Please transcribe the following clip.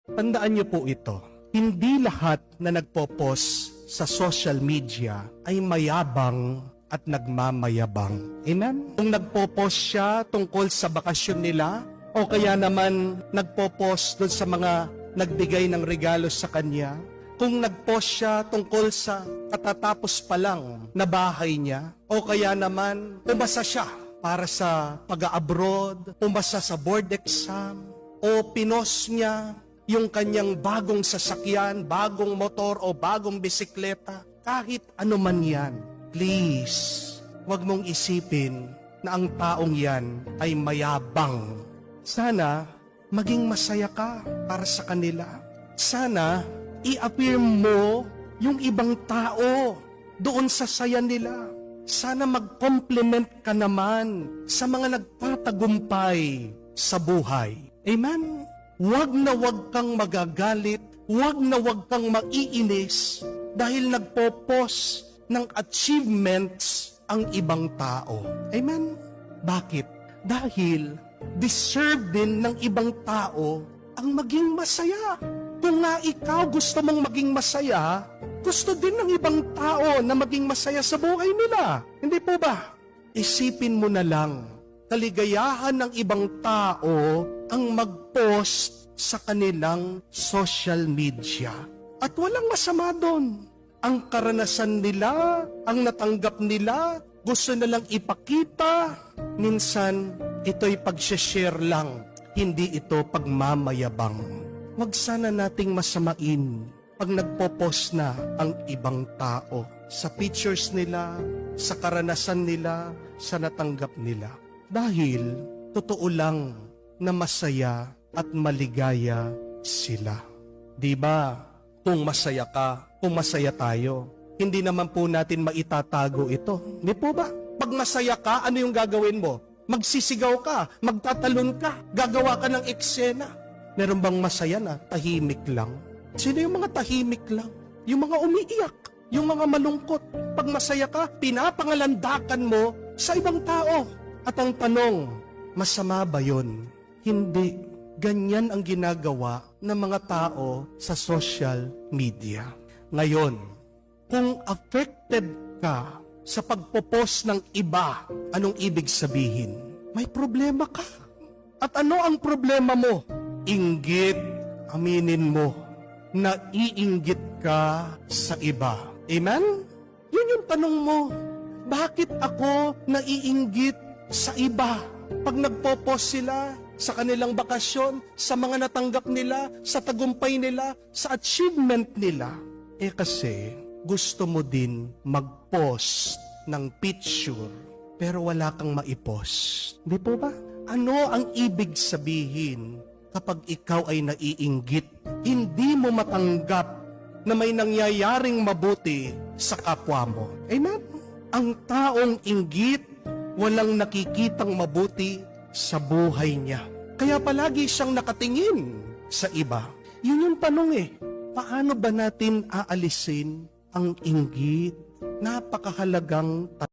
Tandaan niyo po ito. Hindi lahat na nagpo-post sa social media ay mayabang at nagmamayabang. Amen? Kung nagpo-post siya tungkol sa bakasyon nila, o kaya naman nagpo-post doon sa mga nagbigay ng regalo sa kanya, kung nag-post siya tungkol sa katatapos pa lang na bahay niya, o kaya naman pumasa siya para sa pag-abroad, pumasa sa board exam, o pinost niya yung kanyang bagong sasakyan, bagong motor o bagong bisikleta, kahit ano man yan, please, wag mong isipin na ang taong yan ay mayabang. Sana maging masaya ka para sa kanila. Sana i-affirm mo yung ibang tao doon sa saya nila. Sana mag-compliment ka naman sa mga nagtatagumpay sa buhay. Amen? Huwag na huwag kang magagalit, huwag na huwag kang maiinis dahil nagpo-post ng achievements ang ibang tao. Amen? Bakit? Dahil deserve din ng ibang tao ang maging masaya. Kung nga ikaw gusto mong maging masaya, gusto din ng ibang tao na maging masaya sa buhay nila. Hindi po ba? Isipin mo na lang, kaligayahan ng ibang tao ang mag-post sa kanilang social media. At walang masama doon. Ang karanasan nila, ang natanggap nila, gusto na lang ipakita. Minsan, ito'y pag-share lang, hindi ito pagmamayabang. Wag sana nating masamain pag nagpo-post na ang ibang tao sa pictures nila, sa karanasan nila, sa natanggap nila. Dahil totoo lang na masaya at maligaya sila. Di ba? Kung masaya ka, kung masaya tayo, hindi naman po natin maitatago ito. Di po ba? Pag masaya ka, ano yung gagawin mo? Magsisigaw ka, magtatalon ka, gagawa ka ng eksena. Meron bang masaya na tahimik lang? Sino yung mga tahimik lang? Yung mga umiiyak, yung mga malungkot. Pag masaya ka, pinapangalandakan mo sa ibang tao. At ang tanong, masama ba yun? Hindi. Ganyan ang ginagawa ng mga tao sa social media. Ngayon, kung affected ka sa pagpopost ng iba, anong ibig sabihin? May problema ka. At ano ang problema mo? Inggit, aminin mo, na iinggit ka sa iba. Amen? Yun yung tanong mo. Bakit ako naiinggit sa iba? Pag nagpo-post sila sa kanilang bakasyon, sa mga natanggap nila, sa tagumpay nila, sa achievement nila. Kasi gusto mo din mag-post ng picture, pero wala kang maipost. Di po ba? Ano ang ibig sabihin kapag ikaw ay naiinggit? Hindi mo matanggap na may nangyayaring mabuti sa kapwa mo. Amen? Ang taong inggit, walang nakikitang mabuti sa buhay niya. Kaya palagi siyang nakatingin sa iba. Yun yung tanong paano ba natin aalisin ang inggit? Napakahalagang